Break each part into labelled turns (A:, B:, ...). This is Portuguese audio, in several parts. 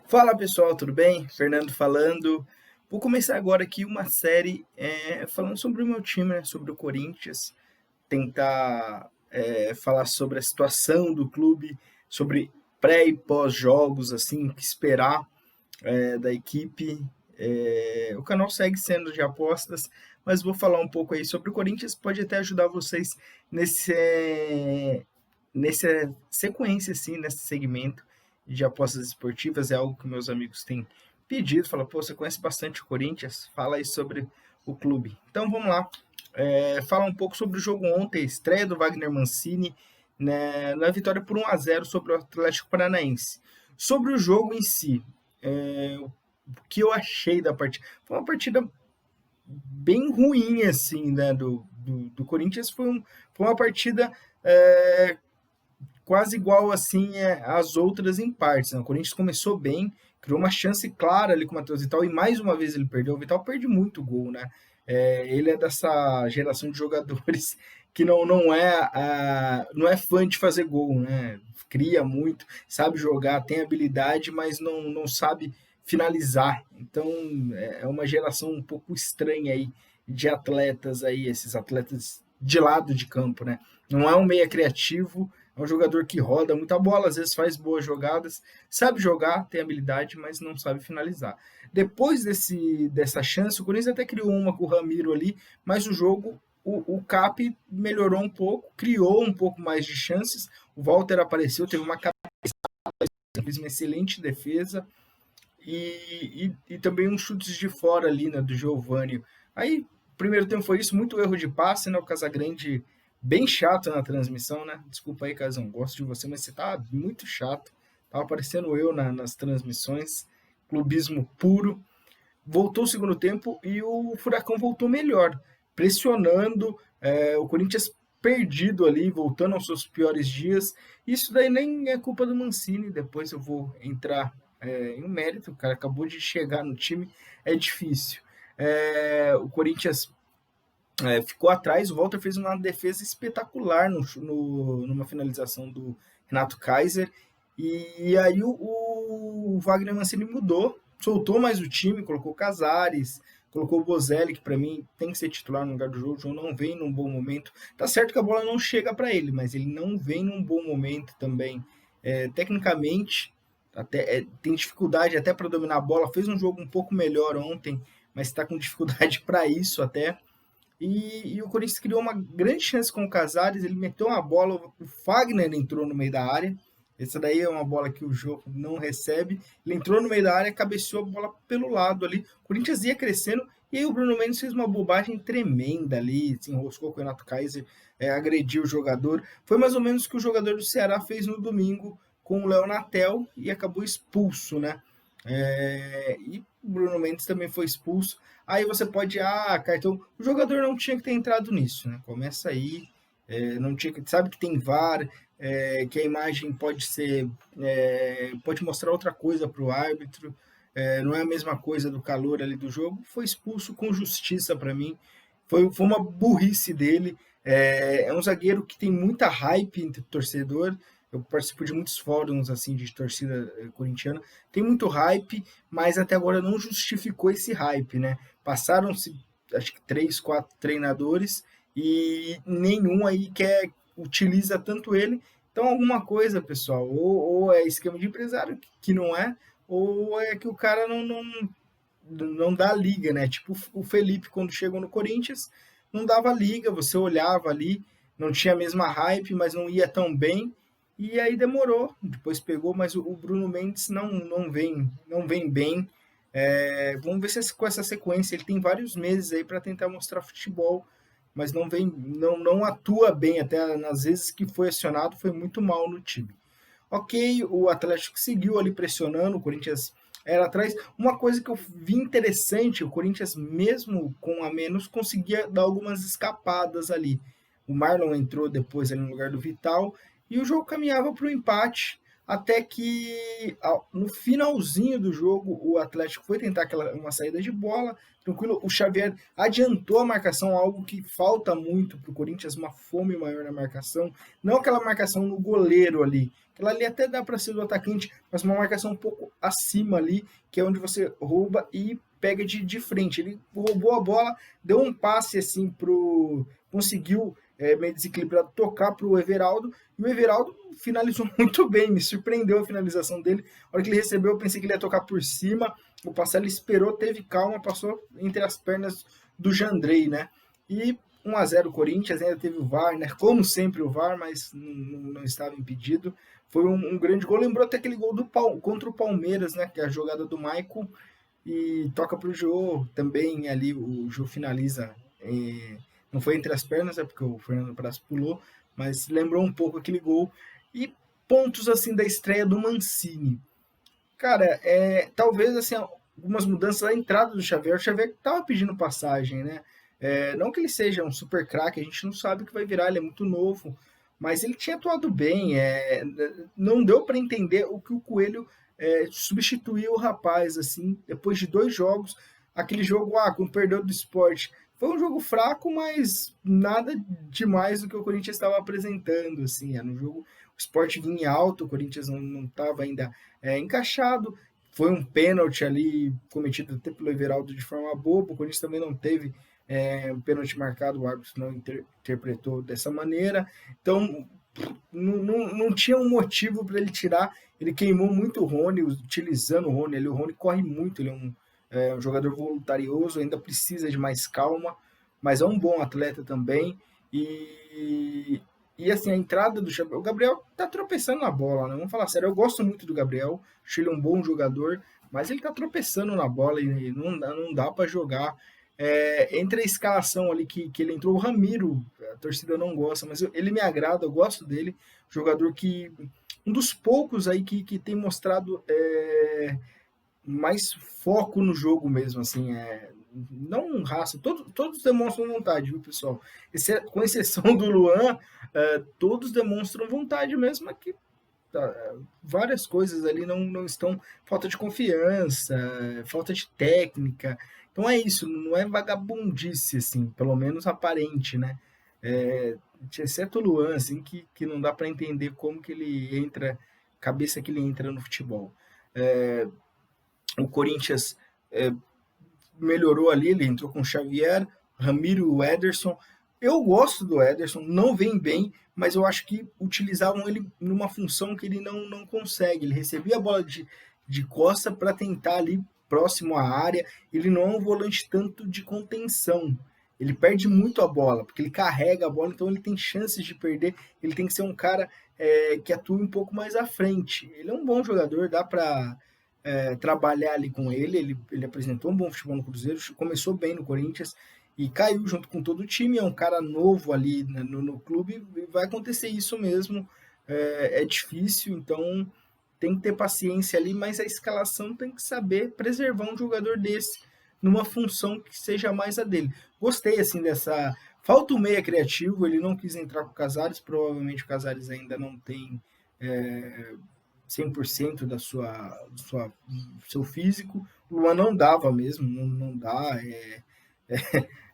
A: Fala pessoal, tudo bem? Fernando falando. Vou começar agora aqui uma série falando sobre o meu time, né? Sobre o Corinthians. Tentar falar sobre a situação do clube, sobre pré e pós-jogos, assim, o que esperar da equipe. O canal segue sendo de apostas, mas vou falar um pouco aí sobre o Corinthians. Pode até ajudar vocês nessa sequência, assim, nesse segmento de apostas esportivas. É algo que meus amigos têm pedido. Fala, pô, você conhece bastante o Corinthians? Fala aí sobre o clube. Então vamos lá. Falar um pouco sobre o jogo ontem, a estreia do Wagner Mancini, né, na vitória por 1-0 sobre o Atlético Paranaense. Sobre o jogo em si, o que eu achei da partida? Foi uma partida bem ruim, assim, né, do Corinthians. Foi uma partida quase igual assim às outras em partes, né? O Corinthians começou bem, criou uma chance clara ali com o Matheus Vital e mais uma vez ele perdeu. O Vital perde muito gol, né? Ele é dessa geração de jogadores que não é fã de fazer gol, né? Cria muito, sabe jogar, tem habilidade, mas não sabe finalizar. Então é uma geração um pouco estranha aí de atletas aí, esses atletas de lado de campo, né? Não é um meia criativo, é um jogador que roda muita bola, às vezes faz boas jogadas, sabe jogar, tem habilidade, mas não sabe finalizar. Depois dessa chance, o Corinthians até criou uma com o Ramiro ali, mas o jogo, o Cap melhorou um pouco, criou um pouco mais de chances. O Walter apareceu, teve uma fez uma excelente defesa e também uns chutes de fora ali, né, do Giovani. Aí, primeiro tempo foi isso, muito erro de passe, né, o Casagrande bem chato na transmissão, né? Desculpa aí, Casão, gosto de você, mas você tá muito chato. Tava aparecendo eu nas transmissões, clubismo puro. Voltou o segundo tempo e o Furacão voltou melhor, pressionando, o Corinthians perdido ali, voltando aos seus piores dias. Isso daí nem é culpa do Mancini, depois eu vou entrar em um mérito, o cara acabou de chegar no time, é difícil. O Corinthians ficou atrás, o Walter fez uma defesa espetacular numa finalização do Renato Kaiser, e aí o Wagner Mancini mudou, soltou mais o time, colocou Casares, colocou o Bozelli, que para mim tem que ser titular no lugar do jogo. O João não vem num bom momento. Tá certo que a bola não chega para ele, mas ele não vem num bom momento também. Tecnicamente, tem dificuldade até para dominar a bola. Fez um jogo um pouco melhor ontem, mas está com dificuldade para isso até. E o Corinthians criou uma grande chance com o Casares, ele meteu uma bola, o Fagner entrou no meio da área, essa daí é uma bola que o jogo não recebe, ele entrou no meio da área, cabeceou a bola pelo lado ali, o Corinthians ia crescendo, e aí o Bruno Mendes fez uma bobagem tremenda ali, se enroscou com o Renato Kaiser, agrediu o jogador, foi mais ou menos o que o jogador do Ceará fez no domingo com o Léo Natel, e acabou expulso, né? E o Bruno Mendes também foi expulso. Aí você pode, cartão. O jogador não tinha que ter entrado nisso, né? Começa aí, não tinha que. Sabe que tem VAR, que a imagem pode ser. Pode mostrar outra coisa para o árbitro, não é a mesma coisa do calor ali do jogo. Foi expulso com justiça para mim. Foi uma burrice dele. É um zagueiro que tem muita hype entre o torcedor. Eu participo de muitos fóruns assim de torcida corintiana. Tem muito hype, mas até agora não justificou esse hype, né? Passaram-se, acho que 3, 4 treinadores e nenhum aí utiliza tanto ele. Então, alguma coisa, pessoal, ou é esquema de empresário que não é, ou é que o cara não dá liga, né? Tipo o Felipe, quando chegou no Corinthians, não dava liga, você olhava ali, não tinha a mesma hype, mas não ia tão bem. E aí demorou, depois pegou, mas o Bruno Mendes não vem bem. Vamos ver se com essa sequência ele tem vários meses aí para tentar mostrar futebol, mas não atua bem, até nas vezes que foi acionado foi muito mal no time. Ok, o Atlético seguiu ali pressionando, o Corinthians era atrás. Uma coisa que eu vi interessante, o Corinthians, mesmo com a menos, conseguia dar algumas escapadas ali. O Marlon entrou depois ali no lugar do Vital e o jogo caminhava para o empate. até que no finalzinho do jogo o Atlético foi tentar uma saída de bola, tranquilo, o Xavier adiantou a marcação, algo que falta muito para o Corinthians, uma fome maior na marcação, não aquela marcação no goleiro ali, aquela ali até dá para ser do atacante, mas uma marcação um pouco acima ali, que é onde você rouba e pega de frente. Ele roubou a bola, deu um passe assim conseguiu meio desequilibrado tocar para o Everaldo, e o Everaldo finalizou muito bem, me surpreendeu a finalização dele. A hora que ele recebeu, eu pensei que ele ia tocar por cima, o Passalho esperou, teve calma, passou entre as pernas do Jandrei, né? E 1-0 Corinthians, ainda teve o VAR, né? Como sempre o VAR, mas não estava impedido. Foi um grande gol, lembrou até aquele gol contra o Palmeiras, né? Que é a jogada do Maicon, e toca para o Jô também, ali o Jô finaliza, não foi entre as pernas, é porque o Fernando Praz pulou, mas lembrou um pouco aquele gol. E pontos assim da estreia do Mancini. Cara, talvez assim, algumas mudanças, a entrada do Xavier, o Xavier estava pedindo passagem, né? Não que ele seja um super craque, a gente não sabe o que vai virar, ele é muito novo, mas ele tinha atuado bem, não deu para entender o que o Coelho substituiu o rapaz, assim, depois de 2 jogos, aquele jogo, quando perdeu do Sport, foi um jogo fraco, mas nada demais do que o Corinthians estava apresentando, assim, era um jogo, o Sport vinha alto, o Corinthians não estava ainda encaixado, foi um pênalti ali cometido até pelo Everaldo de forma boba, o Corinthians também não teve um pênalti marcado, o árbitro não interpretou dessa maneira, então não tinha um motivo para ele tirar, ele queimou muito o Rony, utilizando o Rony, o Rony corre muito, ele é um jogador voluntarioso, ainda precisa de mais calma, mas é um bom atleta também, e assim, a entrada do Gabriel, o Gabriel tá tropeçando na bola, né? Vamos falar sério, eu gosto muito do Gabriel, acho ele um bom jogador, mas ele tá tropeçando na bola e não dá para jogar. Entre a escalação ali que ele entrou, o Ramiro, a torcida não gosta, mas ele me agrada, eu gosto dele, jogador que, um dos poucos aí que tem mostrado mais foco no jogo mesmo, assim, não raça, todos demonstram vontade, viu, pessoal? Com exceção do Luan, todos demonstram vontade mesmo, aqui várias coisas ali não estão, falta de confiança, falta de técnica, então é isso, não é vagabundice, assim, pelo menos aparente, né? Exceto o Luan, assim, que não dá para entender como que ele entra, cabeça que ele entra no futebol. O Corinthians melhorou ali, ele entrou com o Xavier, Ramiro e o Ederson. Eu gosto do Ederson, não vem bem, mas eu acho que utilizavam ele numa função que ele não consegue. Ele recebia a bola de costa para tentar ali próximo à área. Ele não é um volante tanto de contenção. Ele perde muito a bola, porque ele carrega a bola, então ele tem chances de perder. Ele tem que ser um cara que atue um pouco mais à frente. Ele é um bom jogador, dá para trabalhar ali com ele apresentou um bom futebol no Cruzeiro, começou bem no Corinthians e caiu junto com todo o time, é um cara novo ali no clube, e vai acontecer isso mesmo, é difícil, então tem que ter paciência ali, mas a escalação tem que saber preservar um jogador desse numa função que seja mais a dele. Gostei assim dessa... Falta o meia criativo, ele não quis entrar com o Casares, provavelmente o Casares ainda não tem 100% do seu físico. O Luan não dava mesmo, não dá,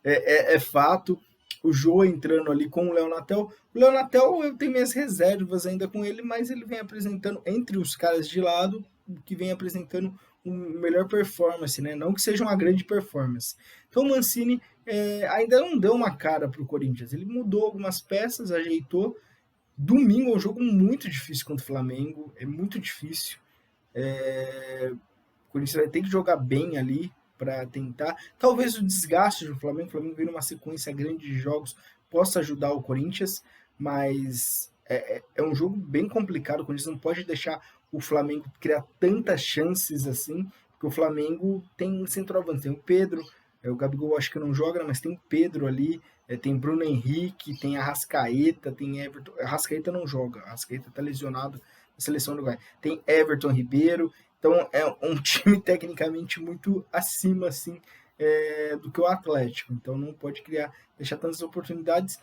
A: é fato. O Jô entrando ali com o Leonatel. O Leonatel, eu tenho minhas reservas ainda com ele, mas ele vem apresentando, entre os caras de lado, que vem apresentando uma melhor performance, né? Não que seja uma grande performance. Então o Mancini ainda não deu uma cara para o Corinthians. Ele mudou algumas peças, ajeitou. Domingo é um jogo muito difícil contra o Flamengo, é muito difícil. O Corinthians vai ter que jogar bem ali para tentar. Talvez o desgaste do Flamengo, o Flamengo vem numa sequência grande de jogos, possa ajudar o Corinthians, mas é um jogo bem complicado. O Corinthians não pode deixar o Flamengo criar tantas chances assim, porque o Flamengo tem centroavante, tem o Pedro, o Gabigol acho que não joga, mas tem o Pedro ali, tem Bruno Henrique, tem Arrascaeta, tem Everton. Arrascaeta não joga, Arrascaeta está lesionado na seleção do Uruguai. Tem Everton Ribeiro, então é um time tecnicamente muito acima assim, do que o Atlético, então não pode deixar tantas oportunidades.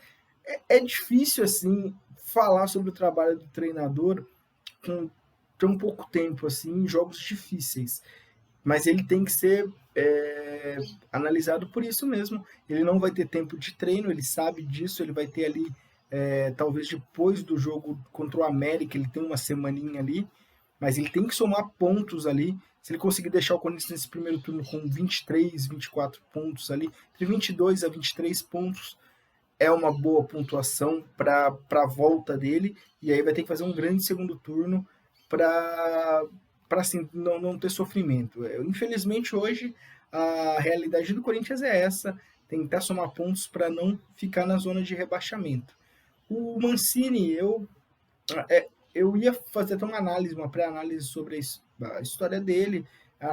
A: É difícil assim falar sobre o trabalho do treinador com tão pouco tempo assim em jogos difíceis. Mas ele tem que ser analisado por isso mesmo. Ele não vai ter tempo de treino, ele sabe disso, ele vai ter ali, talvez depois do jogo contra o América, ele tem uma semaninha ali, mas ele tem que somar pontos ali. Se ele conseguir deixar o Corinthians nesse primeiro turno com 23, 24 pontos ali, entre 22 a 23 pontos, é uma boa pontuação para a volta dele, e aí vai ter que fazer um grande segundo turno para assim, não ter sofrimento. Infelizmente, hoje, a realidade do Corinthians é essa, tentar somar pontos para não ficar na zona de rebaixamento. O Mancini, eu ia fazer até uma análise, uma pré-análise sobre a história dele.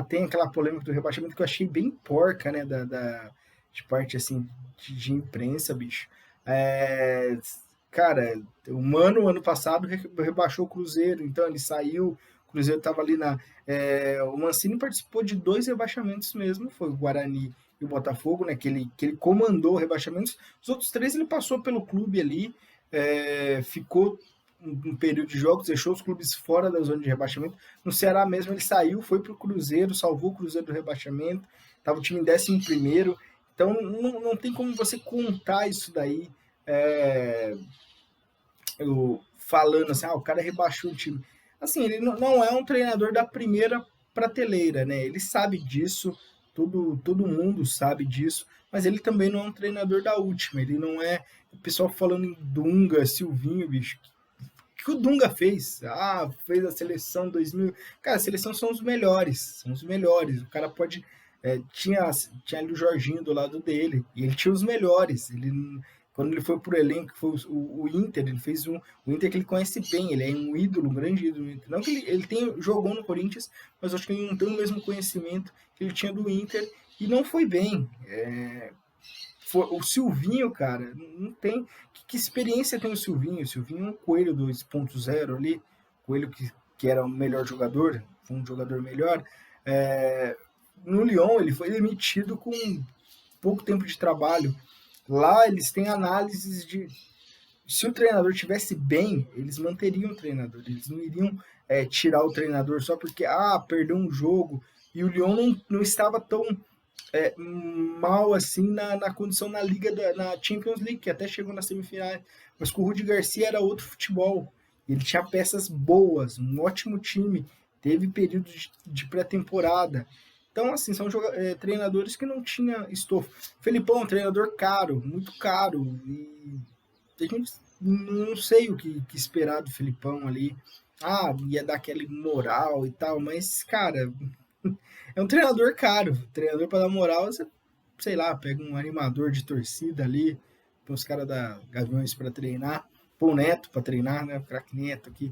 A: Tem aquela polêmica do rebaixamento que eu achei bem porca, né, de parte assim de imprensa, bicho. É, cara, o Mano, ano passado, rebaixou o Cruzeiro, então ele saiu, o Cruzeiro estava ali na. O Mancini participou de 2 rebaixamentos mesmo, foi o Guarani e o Botafogo, né, que ele comandou rebaixamentos. Os outros 3 ele passou pelo clube ali, ficou um período de jogos, deixou os clubes fora da zona de rebaixamento. No Ceará mesmo ele saiu, foi para o Cruzeiro, salvou o Cruzeiro do rebaixamento, estava o time em 11º, então não tem como você contar isso daí, falando assim, o cara rebaixou o time. Assim, ele não é um treinador da primeira prateleira, né? Ele sabe disso, todo mundo sabe disso, mas ele também não é um treinador da última, ele não é. O pessoal falando em Dunga, Silvinho, bicho, que o Dunga fez? Fez a seleção 2000. Cara, a seleção são os melhores. São os melhores. O cara pode. Tinha ali o Jorginho do lado dele. E ele tinha os melhores. Quando ele foi pro elenco, que foi o Inter, ele fez o Inter que ele conhece bem. Ele é um ídolo, um grande ídolo do Inter. Não que ele jogou no Corinthians, mas acho que ele não tem o mesmo conhecimento que ele tinha do Inter. E não foi bem. O Silvinho, cara, não tem. Que experiência tem o Silvinho? O Silvinho é um coelho 2.0 ali, coelho que era o melhor jogador, foi um jogador melhor. No Lyon, ele foi demitido com pouco tempo de trabalho. Lá eles têm análises de. Se o treinador tivesse bem, eles manteriam o treinador. Eles não iriam tirar o treinador só porque perdeu um jogo. E o Lyon não estava tão mal assim na condição na Liga na Champions League, que até chegou na semifinal. Mas com o Rudi Garcia era outro futebol. Ele tinha peças boas, um ótimo time, teve período de pré-temporada. Então, assim, são treinadores que não tinham estofo. Felipão, um treinador caro, muito caro. E a gente não sei o que esperar do Felipão ali. Ia dar aquele moral e tal, mas, cara, é um treinador caro. Treinador para dar moral, você, sei lá, pega um animador de torcida ali, põe os caras da Gaviões para treinar, põe o Neto para treinar, né? O craque Neto aqui.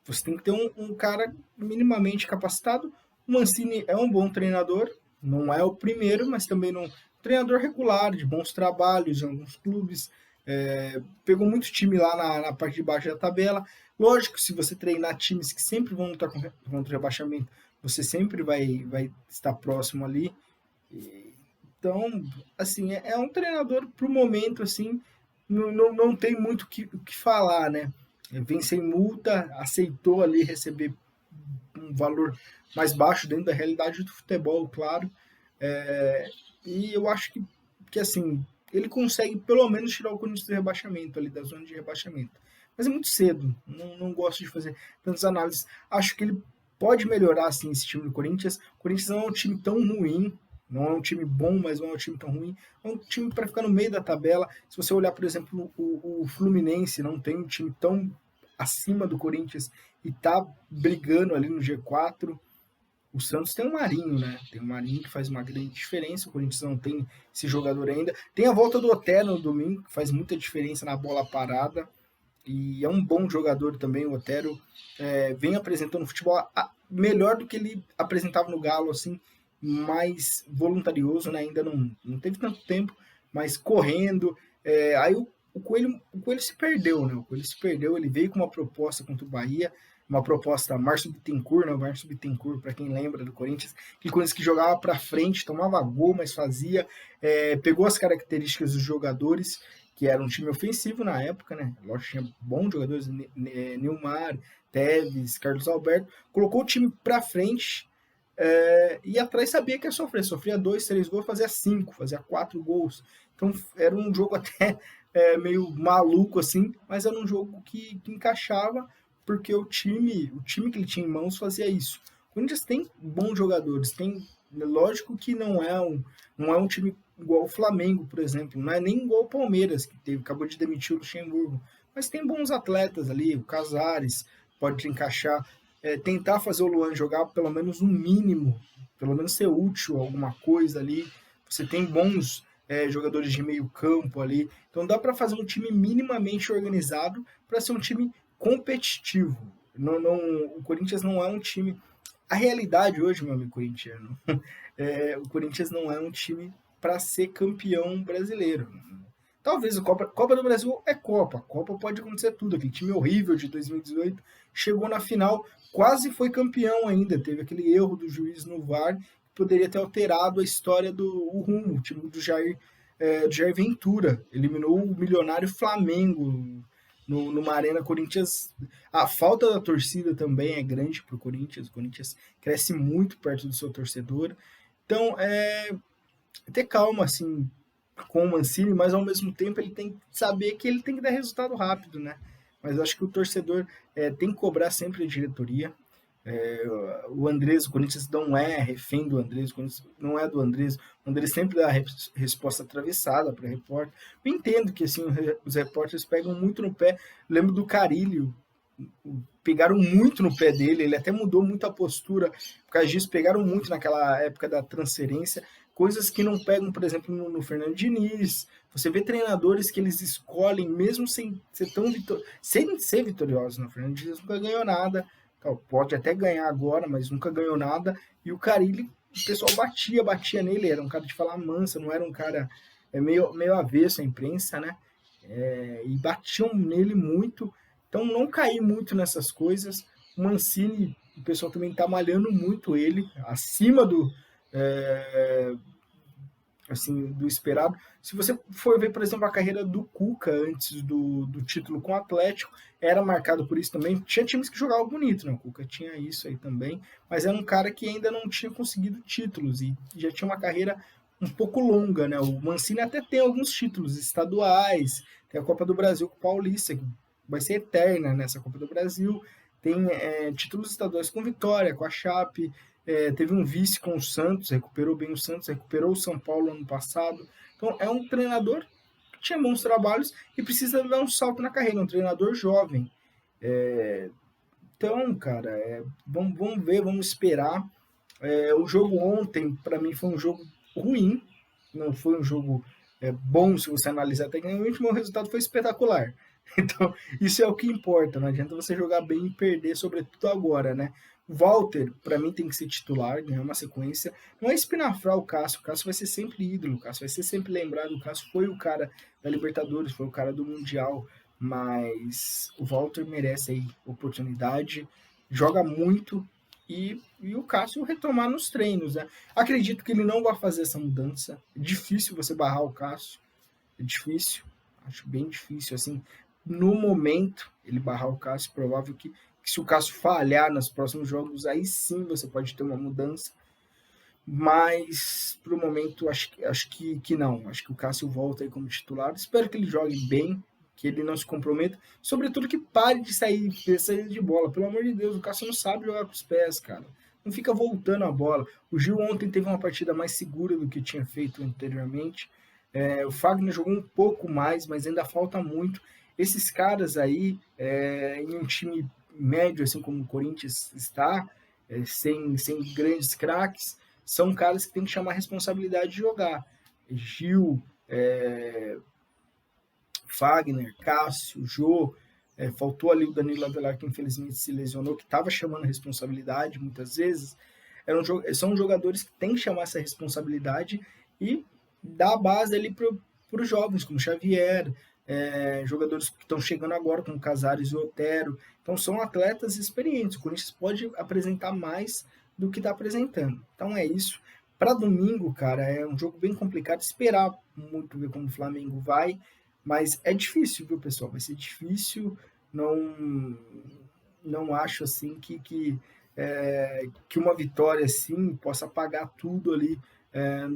A: Você tem que ter um cara minimamente capacitado. O Mancini é um bom treinador, não é o primeiro, mas também não. Treinador regular, de bons trabalhos em alguns clubes. Pegou muito time lá na parte de baixo da tabela. Lógico, se você treinar times que sempre vão lutar contra o rebaixamento, você sempre vai estar próximo ali. Então, assim, é um treinador pro momento, assim, não tem muito o que falar, né? Vem sem multa, aceitou ali receber um valor mais baixo dentro da realidade do futebol, claro. E eu acho que assim, ele consegue pelo menos tirar o Corinthians do rebaixamento, ali da zona de rebaixamento. Mas é muito cedo, não gosto de fazer tantas análises. Acho que ele pode melhorar, assim, esse time do Corinthians. O Corinthians não é um time tão ruim, não é um time bom, mas não é um time tão ruim. É um time para ficar no meio da tabela. Se você olhar, por exemplo, o Fluminense não tem um time tão acima do Corinthians e tá brigando ali no G4. O Santos tem o Marinho, né? Tem o Marinho que faz uma grande diferença. O Corinthians não tem esse jogador ainda. Tem a volta do Otero no domingo, que faz muita diferença na bola parada. E é um bom jogador também, o Otero. Vem apresentando futebol melhor do que ele apresentava no Galo, assim, mais voluntarioso, né? Ainda não teve tanto tempo, mas correndo. Aí o Coelho se perdeu, né? O Coelho se perdeu, ele veio com uma proposta contra o Bahia, uma proposta Márcio Bittencourt, né? O Márcio Bittencourt, para quem lembra do Corinthians, que jogava para frente, tomava gol, mas fazia, pegou as características dos jogadores que era um time ofensivo na época, né? Lógico, tinha bons jogadores, Nilmar, Tevez, Carlos Alberto, colocou o time para frente e atrás sabia que ia sofrer, sofria 2, 3 gols, fazia 5, fazia 4 gols. Então era um jogo até meio maluco assim, mas era um jogo que encaixava porque o time que ele tinha em mãos fazia isso. O Corinthians tem bons jogadores, tem, lógico que não é um time igual o Flamengo, por exemplo, não é nem igual o Palmeiras, que acabou de demitir o Luxemburgo, mas tem bons atletas ali, o Casares pode encaixar, tentar fazer o Luan jogar pelo menos um mínimo, pelo menos ser útil alguma coisa ali. Você tem bons jogadores de meio campo ali, então dá para fazer um time minimamente organizado para ser um time competitivo. O Corinthians não é um time. A realidade hoje, meu amigo corintiano, o Corinthians não é um time para ser campeão brasileiro. Talvez a Copa do Brasil é Copa. Copa pode acontecer tudo. Aquele time horrível de 2018 chegou na final, quase foi campeão ainda. Teve aquele erro do juiz no VAR que poderia ter alterado a história o rumo. O time do Jair Ventura eliminou o milionário Flamengo numa arena. Corinthians. A falta da torcida também é grande para o Corinthians. O Corinthians cresce muito perto do seu torcedor. Então, ter calma, assim, com o Mancini, mas ao mesmo tempo ele tem que saber que ele tem que dar resultado rápido, né? Mas eu acho que o torcedor tem que cobrar sempre a diretoria. O Andrés, o Corinthians não é refém do Andrés, o Corinthians não é do Andrés, o Andrés sempre dá a resposta atravessada para repórter. Eu entendo que assim, os repórteres pegam muito no pé. Eu lembro do Carilho, pegaram muito no pé dele, ele até mudou muito a postura por causa disso, pegaram muito naquela época da transferência, coisas que não pegam, por exemplo, no Fernando Diniz. Você vê treinadores que eles escolhem, mesmo sem ser sem ser vitoriosos. O Fernando Diniz nunca ganhou nada, pode até ganhar agora, mas nunca ganhou nada. E o Carille, o pessoal batia nele, era um cara de falar mansa, não era um cara meio avesso à imprensa, né? E batiam nele muito. Então não cair muito nessas coisas. O Mancini, o pessoal também está malhando muito ele, acima do esperado. Se você for ver, por exemplo, a carreira do Cuca antes do título com o Atlético, era marcado por isso também. Tinha times que jogavam bonito, né? O Cuca tinha isso aí também, mas era um cara que ainda não tinha conseguido títulos e já tinha uma carreira um pouco longa, né? O Mancini até tem alguns títulos estaduais, tem a Copa do Brasil com o Paulista, que vai ser eterna nessa Copa do Brasil, tem títulos estaduais com Vitória, com a Chape, teve um vice com o Santos, recuperou bem o Santos, recuperou o São Paulo ano passado. Então é um treinador que tinha bons trabalhos e precisa dar um salto na carreira, um treinador jovem. Então, cara, vamos ver, vamos esperar. O jogo ontem, para mim, foi um jogo ruim, não foi um jogo bom se você analisar tecnicamente, mas o resultado foi espetacular. Então, isso é o que importa, não adianta você jogar bem e perder, sobretudo agora, né? O Walter, para mim, tem que ser titular, ganhar uma sequência. Não é espinafrar o Cássio vai ser sempre ídolo, o Cássio vai ser sempre lembrado. O Cássio foi o cara da Libertadores, foi o cara do Mundial, mas o Walter merece aí oportunidade, joga muito e o Cássio retomar nos treinos, né? Acredito que ele não vai fazer essa mudança. É difícil você barrar o Cássio, é difícil, acho bem difícil, assim, no momento, ele barrar o Cássio, provável que se o Cássio falhar nos próximos jogos, aí sim você pode ter uma mudança. Mas, pro momento, acho que não. Acho que o Cássio volta aí como titular. Espero que ele jogue bem, que ele não se comprometa. Sobretudo que pare de sair de bola. Pelo amor de Deus, o Cássio não sabe jogar com os pés, cara. Não fica voltando a bola. O Gil ontem teve uma partida mais segura do que tinha feito anteriormente. O Fagner jogou um pouco mais, mas ainda falta muito. Esses caras aí, em um time médio, assim como o Corinthians está, sem grandes craques, são caras que tem que chamar a responsabilidade de jogar. Gil, Fagner, Cássio, Jô, faltou ali o Danilo Avelar, que infelizmente se lesionou, que estava chamando a responsabilidade muitas vezes. São jogadores que têm que chamar essa responsabilidade e dar a base ali para os jovens, como Xavier, jogadores que estão chegando agora, como Casares e Otero. Então são atletas experientes. O Corinthians pode apresentar mais do que está apresentando. Então é isso. Para domingo, cara, é um jogo bem complicado. Esperar muito ver como o Flamengo vai. Mas é difícil, viu, pessoal? Vai ser difícil. Não, não acho assim que uma vitória assim possa apagar tudo ali é,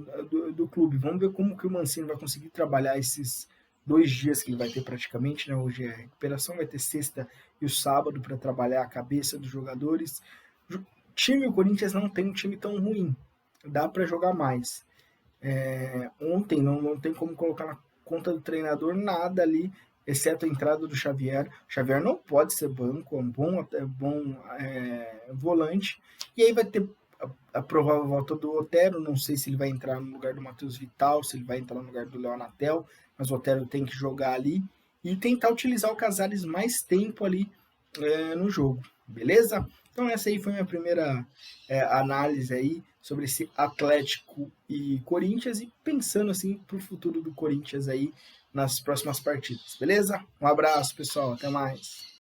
A: do clube. Vamos ver como que o Mancini vai conseguir trabalhar esses 2 dias que ele vai ter praticamente, né? Hoje é a recuperação, vai ter sexta e o sábado para trabalhar a cabeça dos jogadores. O time, o Corinthians não tem um time tão ruim, dá para jogar mais. Ontem não tem como colocar na conta do treinador nada ali, exceto a entrada do Xavier. O Xavier não pode ser banco, é um bom volante. E aí vai ter a provável volta do Otero. Não sei se ele vai entrar no lugar do Matheus Vital, se ele vai entrar no lugar do Leonatel, mas o Otero tem que jogar ali e tentar utilizar o Casares mais tempo ali no jogo, beleza? Então essa aí foi a minha primeira análise aí sobre esse Atlético e Corinthians e pensando assim para o futuro do Corinthians aí nas próximas partidas, beleza? Um abraço, pessoal, até mais.